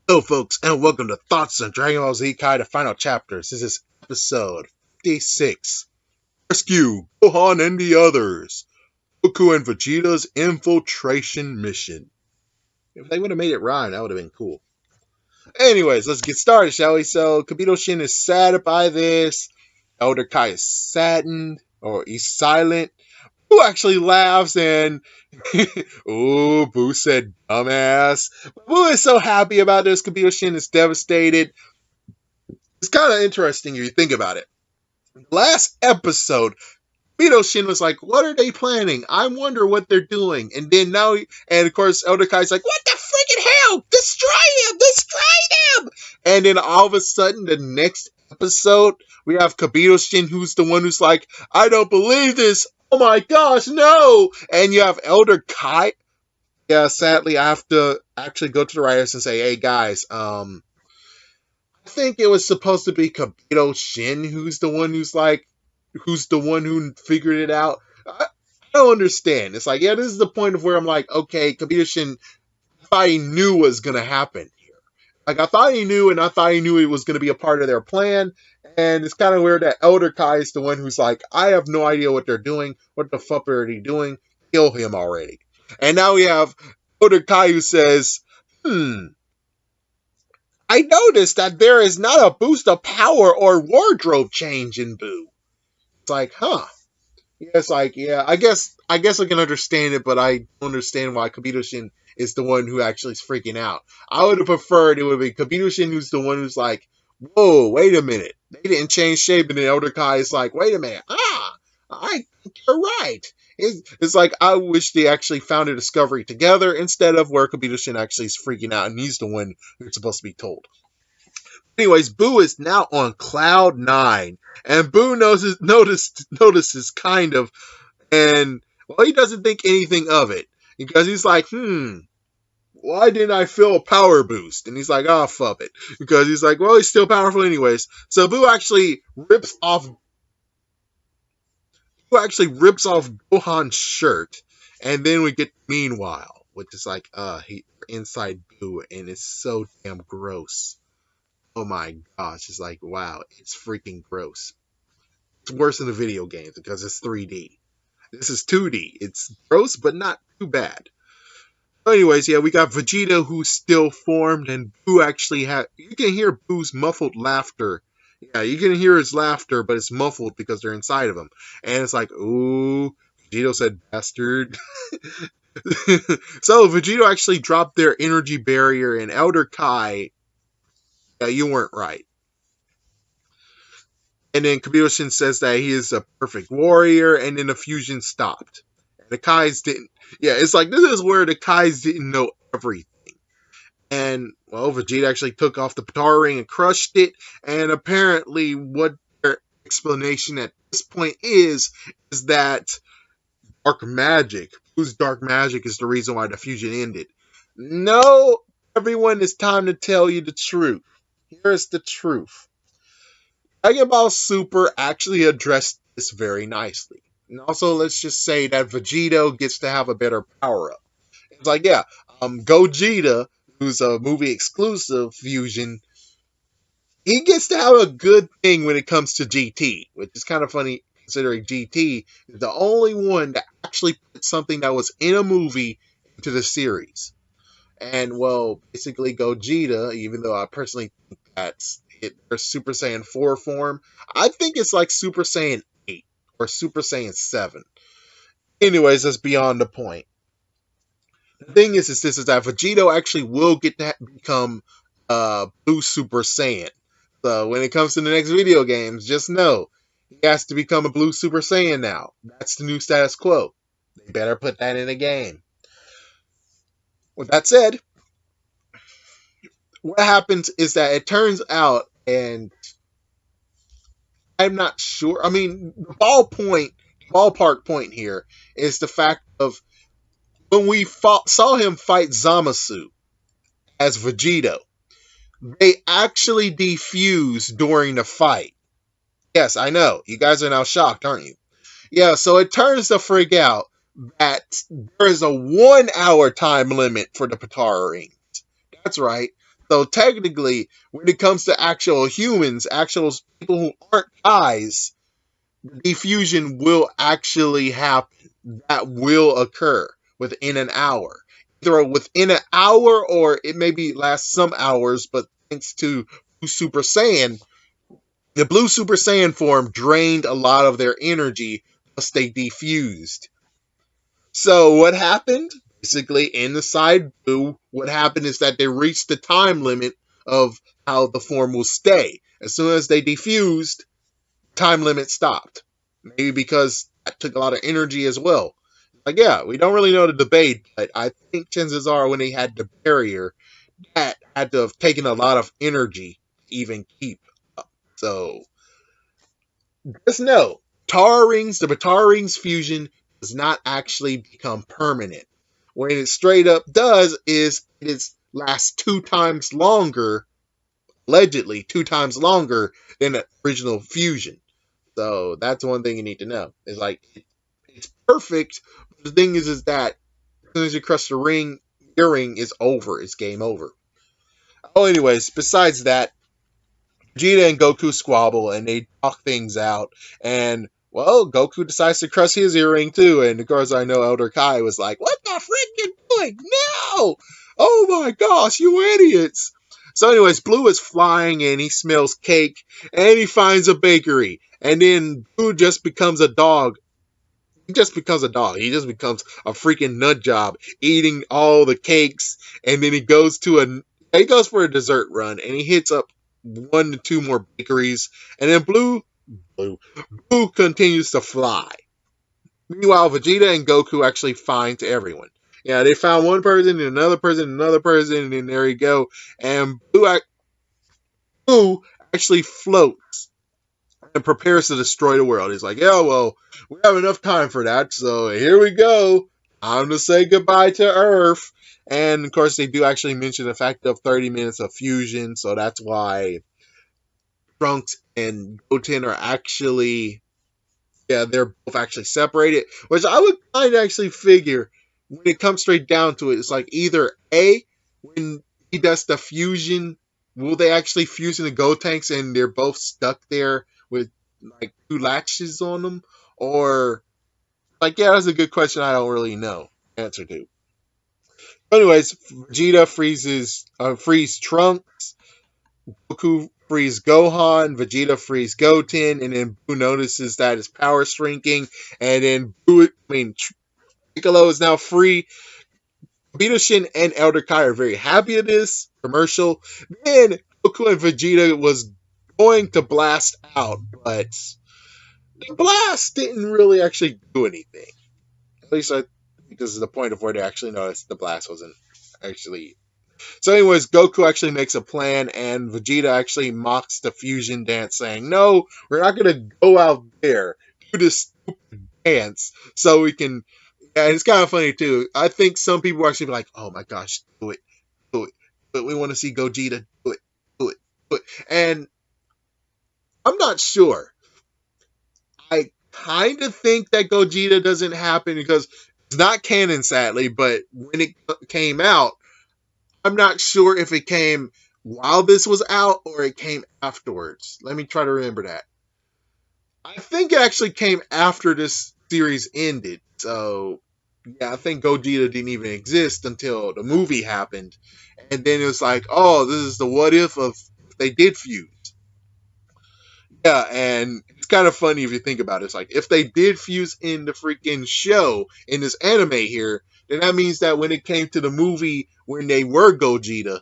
Hello, folks, and welcome to Thoughts on Dragon Ball Z Kai, the final chapters. This is episode 56. Rescue Gohan and the others. Goku and Vegeta's infiltration mission. If they would have made it rhyme, that would have been cool. Anyways, let's get started, shall we? So, Kabito Shin is sad by this. Elder Kai is saddened, or he's silent. Boo actually laughs and ooh, Boo said dumbass. Boo is so happy about this. Kabito Shin is devastated. It's kind of interesting if you think about it. Last episode, Kabito Shin was like, what are they planning? I wonder what they're doing. And then now, and of course, Elder Kai's like, what the freaking hell? Destroy him! Destroy them! And then all of a sudden, the next episode, we have Kabito Shin, who's the one who's like, I don't believe this. Oh my gosh, no! And you have Elder Kai. Yeah, sadly, I have to actually go to the writers and say, hey guys, I think it was supposed to be Kabito Shin who's the one who figured it out. I don't understand. It's like, yeah, this is the point of where I'm like, okay, Kabito Shin, I thought he knew what was going to happen here. Like, I thought he knew, and I thought he knew it was going to be a part of their plan. And it's kind of weird that Elder Kai is the one who's like, I have no idea what they're doing. What the fuck are they doing? Kill him already. And now we have Elder Kai who says, I noticed that there is not a boost of power or wardrobe change in Boo. It's like, huh. Yeah, it's like, yeah, I guess I can understand it, but I don't understand why Kabito Shin is the one who actually is freaking out. I would have preferred it would be Kabito Shin who's the one who's like, whoa, wait a minute. They didn't change shape, and then Elder Kai is like, wait a minute. I think you're right. It's like, I wish they actually found a discovery together instead of where Kabito Shin actually is freaking out, and he's the one who's supposed to be told. Anyways, Boo is now on cloud 9, and Boo notices kind of, and, well, he doesn't think anything of it, because he's like, why didn't I feel a power boost? And he's like, oh, fuck it. Because he's like, well, he's still powerful anyways. So Boo actually rips off Gohan's shirt, and then we get Meanwhile, which is like, he inside Boo, and it's so damn gross. Oh my gosh, it's like, wow, it's freaking gross. It's worse than the video games because it's 3D. This is 2D. It's gross, but not too bad. Anyways, yeah, we got Vegeta who's still formed, and Boo actually you can hear Boo's muffled laughter. Yeah, you can hear his laughter, but it's muffled because they're inside of him. And it's like, ooh, Vegeta said bastard. So Vegeta actually dropped their energy barrier, and Elder Kai, yeah, you weren't right. And then Kabito Shin says that he is a perfect warrior, and then the fusion stopped. And the Kais didn't. Yeah, it's like, this is where the Kais didn't know everything. And, well, Vegeta actually took off the Potara ring and crushed it, and apparently what their explanation at this point is that dark magic, whose dark magic is the reason why the fusion ended. No, everyone, it's time to tell you the truth. Here's the truth. Dragon Ball Super actually addressed this very nicely. And also, let's just say that Vegeta gets to have a better power-up. It's like, yeah, Gogeta, who's a movie exclusive fusion, he gets to have a good thing when it comes to GT, which is kind of funny considering GT is the only one that actually put something that was in a movie into the series. And, well, basically Gogeta, even though I personally think that's their Super Saiyan 4 form, I think it's like Super Saiyan 8 or Super Saiyan 7. Anyways, that's beyond the point. The thing is that Vegeta actually will get to become Blue Super Saiyan. So when it comes to the next video games, just know he has to become a Blue Super Saiyan now. That's the new status quo. They better put that in the game. With that said, what happens is that it turns out, and I'm not sure. I mean, the ballpark point here is the fact of when we saw him fight Zamasu as Vegeta, they actually defused during the fight. Yes, I know. You guys are now shocked, aren't you? Yeah, so it turns the frig out that there is a 1 hour time limit for the Potara rings. That's right. So technically, when it comes to actual humans, actual people who aren't guys, diffusion will actually happen. That will occur within an hour. Either within an hour or it maybe last some hours, but thanks to Blue Super Saiyan, the Blue Super Saiyan form drained a lot of their energy, thus they defused. So what happened? Basically, in the side blue, what happened is that they reached the time limit of how the form will stay. As soon as they defused, time limit stopped. Maybe because that took a lot of energy as well. Like, yeah, we don't really know the debate, but I think chances are when they had the barrier, that had to have taken a lot of energy to even keep up. So, just know, the Potara rings fusion does not actually become permanent. What it straight up does is it lasts 2 times longer, allegedly 2 times longer than the original fusion. So that's one thing you need to know. It's like it's perfect. But the thing is that as soon as you crush the ring, your ring is over. It's game over. Oh, anyways, besides that, Vegeta and Goku squabble and they talk things out. And well, Goku decides to crush his earring too. And of course, I know Elder Kai was like, "What the frick you doing? No! Oh my gosh, you idiots!" So, anyways, Blue is flying and he smells cake and he finds a bakery. And then Blue just becomes a dog. He just becomes a dog. He just becomes a freaking nut job, eating all the cakes. And then he goes for a dessert run and he hits up 1 to 2 more bakeries. And then Blue continues to fly. Meanwhile, Vegeta and Goku actually find everyone. Yeah, they found one person and another person and another person, and then there you go. And Blue actually floats and prepares to destroy the world. He's like, yeah, well, we have enough time for that, so here we go. Time to say goodbye to Earth. And of course, they do actually mention the fact of 30 minutes of fusion, so that's why Trunks and Goten are actually, yeah, they're both actually separated, which I would kind of actually figure when it comes straight down to it, it's like either A, when he does the fusion, will they actually fuse into Gotenks and they're both stuck there with like 2 latches on them? Or, like, yeah, that's a good question I don't really know the answer to. Anyways, Vegeta frees Trunks, Goku frees Gohan, Vegeta frees Goten, and then Boo notices that his power's shrinking, and then Piccolo is now free. Shin and Elder Kai are very happy at this commercial. Then Goku and Vegeta was going to blast out, but the blast didn't really actually do anything. At least I think this is the point of where they actually noticed the blast wasn't actually. So, anyways, Goku actually makes a plan, and Vegeta actually mocks the fusion dance, saying, "No, we're not going to go out there, do this stupid dance, so we can." Yeah, it's kind of funny too. I think some people are actually like, "Oh my gosh, do it, do it," but we want to see Gogeta do it, do it, do it. And I'm not sure. I kind of think that Gogeta doesn't happen because it's not canon, sadly. But when it came out, I'm not sure if it came while this was out or it came afterwards. Let me try to remember that. I think it actually came after this series ended. So, yeah, I think Gogeta didn't even exist until the movie happened. And then it was like, oh, this is the what if of if they did fuse. Yeah, and it's kind of funny if you think about it. It's like, if they did fuse in the freaking show, in this anime here, then that means that when it came to the movie, when they were Gogeta,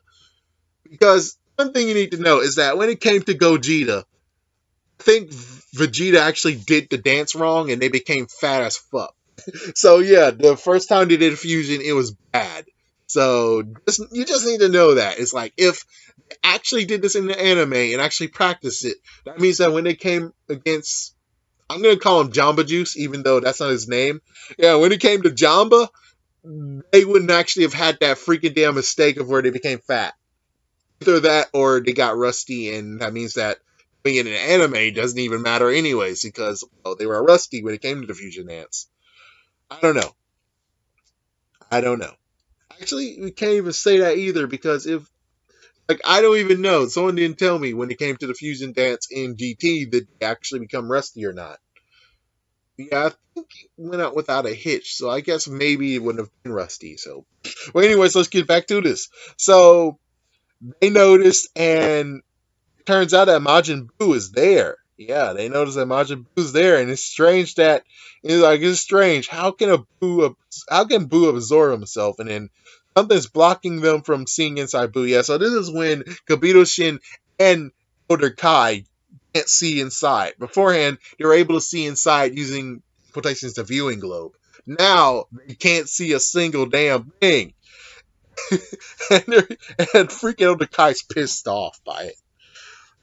because one thing you need to know is that when it came to Gogeta, I think Vegeta actually did the dance wrong and they became fat as fuck. So yeah, the first time they did fusion, it was bad. So you just need to know that. It's like if they actually did this in the anime and actually practiced it, that means that when they came against, I'm going to call him Jamba Juice, even though that's not his name. Yeah, when it came to Jamba, they wouldn't actually have had that freaking damn mistake of where they became fat. Either that or they got rusty, and that means that being in an anime doesn't even matter anyways because well, they were rusty when it came to the fusion dance. I don't know. I don't know. Actually, we can't even say that either because if Like, I don't even know. Someone didn't tell me when it came to the fusion dance in GT that they actually become rusty or not. Yeah, I think it went out without a hitch, so I guess maybe it wouldn't have been rusty. So, well, anyways, let's get back to this. So they noticed, and it turns out that Majin Buu is there. Yeah, they notice that Majin Buu is there, and it's strange that it's strange. How can Buu absorb himself, and then something's blocking them from seeing inside Buu? Yeah, so this is when Kabuto Shin and Elder Kai can't see inside. Beforehand, they were able to see inside using quotations the viewing globe. Now they can't see a single damn thing, and freaking Elder Kai's pissed off by it.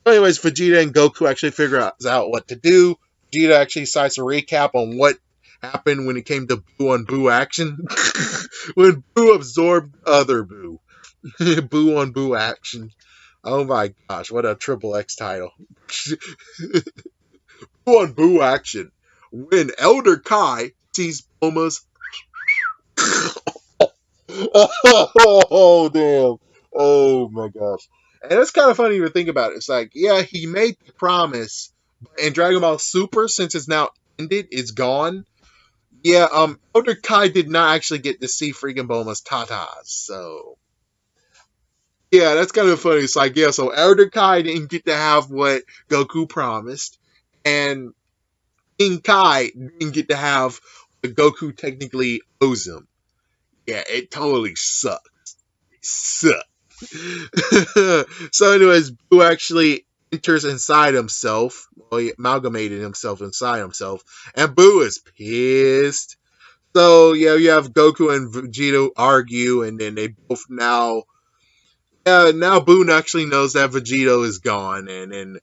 Anyways, Vegeta and Goku actually figure out what to do. Vegeta actually decides to recap on what happened when it came to Boo on Boo action. When Boo absorbed other Boo. Boo on Boo action. Oh my gosh, what a triple X title. Boo on Boo action. When Elder Kai sees Bulma's. Oh, damn. Oh my gosh. And it's kind of funny to think about it. It's like, yeah, he made the promise, and Dragon Ball Super, since it's now ended, it's gone. Yeah, Elder Kai did not actually get to see freaking Bulma's tatas, so yeah, that's kind of funny. It's like, yeah, so Elder Kai didn't get to have what Goku promised, and King Kai didn't get to have what Goku technically owes him. Yeah, it totally sucks. It sucks. So, anyways, Boo actually enters inside himself. Well, he amalgamated himself inside himself, and Boo is pissed. So, yeah, you have Goku and Vegeta argue, and then they both now. Now Boo actually knows that Vegeta is gone, and then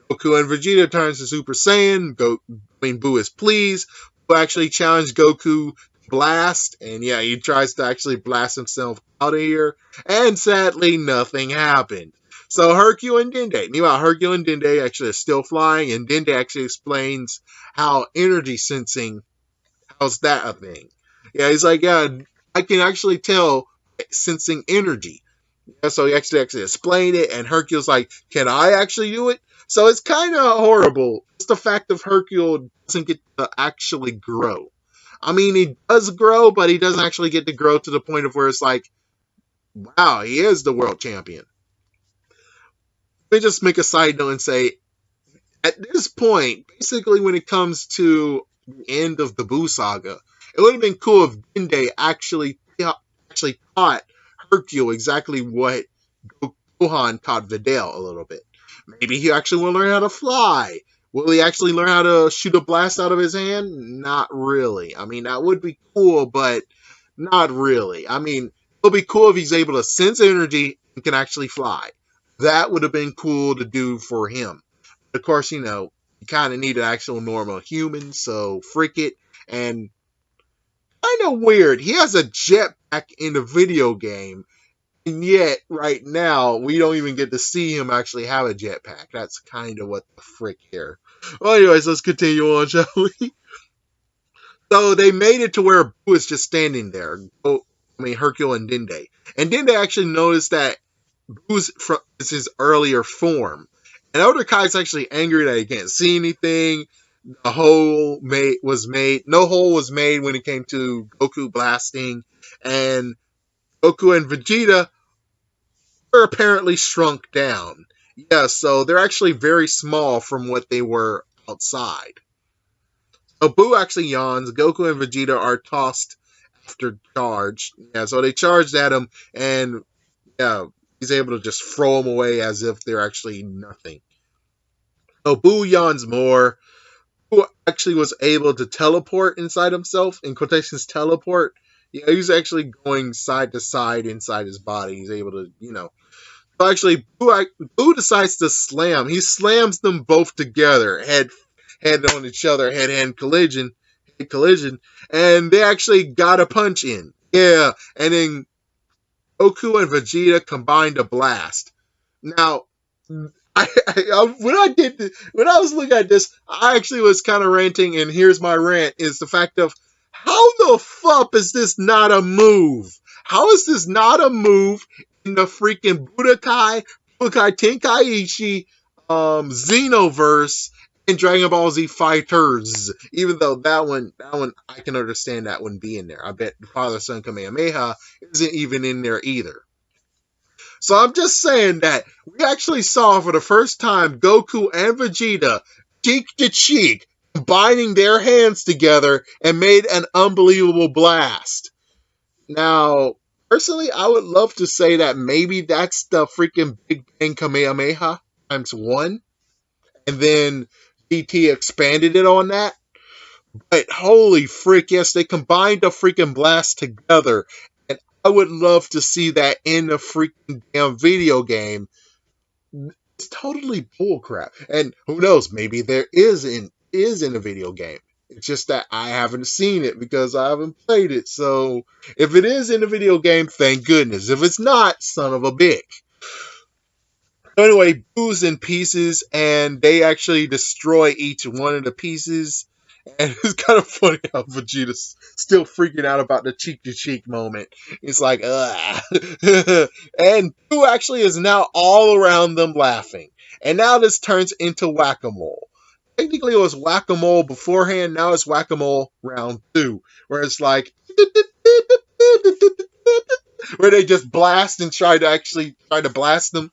Goku and Vegeta turns to Super Saiyan. Boo is pleased. Boo actually challenged Goku blast, and yeah, he tries to actually blast himself out of here, and sadly nothing happened. So Hercule and Dende, meanwhile, Hercule and Dende actually are still flying, and Dende actually explains how energy sensing, how's that a thing? Yeah, he's like, yeah, I can actually tell sensing energy. Yeah, so he actually explained it, and Hercule's like, can I actually do it? So it's kind of horrible. It's the fact of Hercule doesn't get to actually grow. I mean, he does grow, but he doesn't actually get to grow to the point of where it's like, wow, he is the world champion. Let me just make a side note and say, at this point, basically when it comes to the end of the Buu saga, it would have been cool if Dende actually taught Hercule exactly what Gohan taught Videl a little bit. Maybe he actually will learn how to fly. Will he actually learn how to shoot a blast out of his hand? Not really. I mean, that would be cool, but not really. I mean, it'll be cool if he's able to sense energy and can actually fly. That would have been cool to do for him. Of course, you kind of need an actual normal human, so frick it. And kind of weird. He has a jetpack in the video game, and yet, right now, we don't even get to see him actually have a jetpack. That's kind of what the frick here. Well, anyways, let's continue on, shall we? So they made it to where Boo is just standing there. Hercule and Dende. And Dende actually noticed that Boo's is his earlier form. And Elder Kai's actually angry that he can't see anything. The hole was made. No hole was made when it came to Goku blasting. And Goku and Vegeta are apparently shrunk down. Yeah, so they're actually very small from what they were outside. So Boo actually yawns. Goku and Vegeta are tossed after charge. Yeah, so they charged at him, and yeah, he's able to just throw them away as if they're actually nothing. So Boo yawns more. Boo actually was able to teleport inside himself. In quotations, teleport. Yeah, he's actually going side to side inside his body. He's able to, So actually, Boo decides to slam. He slams them both together, head on each other, head collision, and they actually got a punch in. Yeah, and then Goku and Vegeta combined a blast. Now, when I was looking at this, I actually was kind of ranting, and here's my rant: is the fact of how the fuck is this not a move? How is this not a move? in the freaking Budokai Tenkaichi Xenoverse and Dragon Ball Z Fighters. Even though that one I can understand that one being there. I bet Father Son Kamehameha isn't even in there either. So I'm just saying that we actually saw for the first time Goku and Vegeta cheek to cheek, combining their hands together and made an unbelievable blast. Now, personally, I would love to say that maybe that's the freaking Big Bang Kamehameha times one, and then GT expanded it on that. But holy frick, yes, they combined the freaking blast together. And I would love to see that in the freaking damn video game. It's totally bullcrap. And who knows, maybe there is in a video game. It's just that I haven't seen it because I haven't played it. So if it is in a video game, thank goodness. If it's not, son of a bitch. So anyway, Boo's in pieces, and they actually destroy each one of the pieces. And it's kind of funny how Vegeta's still freaking out about the cheek-to-cheek moment. It's like, ugh. And Boo actually is now all around them laughing. And now this turns into whack-a-mole. Technically, it was whack-a-mole beforehand. Now it's whack-a-mole round 2. Where it's like... where they just blast and try to blast them.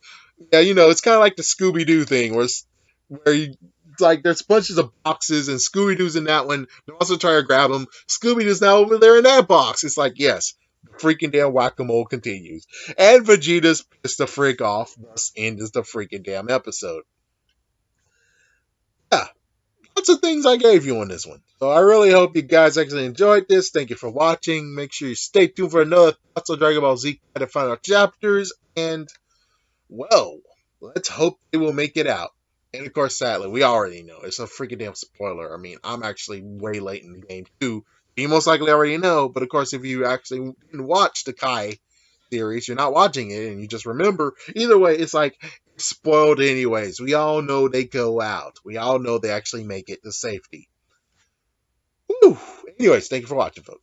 Yeah, you know, it's kind of like the Scooby-Doo thing, where it's like there's bunches of boxes, and Scooby-Doo's in that one. They also try to grab them. Scooby-Doo's now over there in that box. It's like, yes, the freaking damn whack-a-mole continues. And Vegeta's pissed the freak off. Thus ends the freaking damn episode. Yeah, lots of things I gave you on this one. So I really hope you guys actually enjoyed this. Thank you for watching. Make sure you stay tuned for another Thoughts on Dragon Ball Z Kai, the final chapters. And well, let's hope they will make it out. And of course, sadly, we already know. It's a freaking damn spoiler. I mean, I'm actually way late in the game too. You most likely already know, but of course, if you actually didn't watch the Kai series, you're not watching it, and you just remember. Either way, it's like spoiled anyways. We all know they go out. We all know they actually make it to safety. Woo! Anyways, thank you for watching, folks.